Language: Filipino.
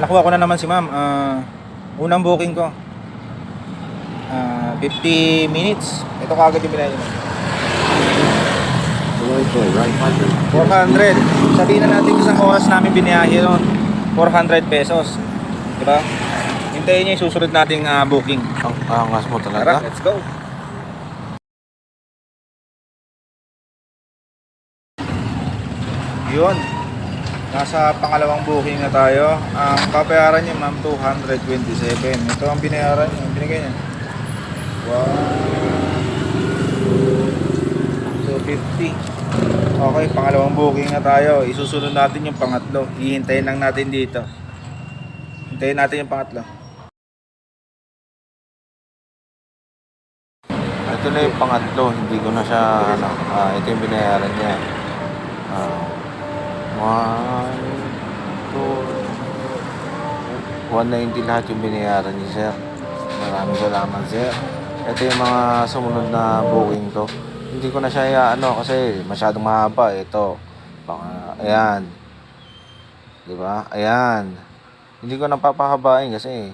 Nakuha ko na naman si ma'am. Unang booking ko. 50 minutes. Ito kagad yung binayad mo. 400. Sabihin na natin isang oras namin biniyahe nun. 400 pesos. Diba? Hintayin niyo yung susunod nating booking. Ang angas mo Tara, talaga. let's go. Yun. Nasa pangalawang booking na tayo. Ang papayaran niya ma'am 227. Ito ang binayaran niya, binigay niya. Wow. 250. Okay, pangalawang booking na tayo. Isusunod natin yung pangatlo. Hihintayin lang natin dito. Hintayin natin yung pangatlo. Ito na yung pangatlo, hindi ko na siya, ito yung binayaran niya. 190 lahat yung binayaran niya, sir. Maraming salamat, sir. Ito yung mga sumunod na booking ko. Hindi ko na siya kasi masyadong mahaba. Ito, ayan. Diba? Ayan. Hindi ko na papahabain kasi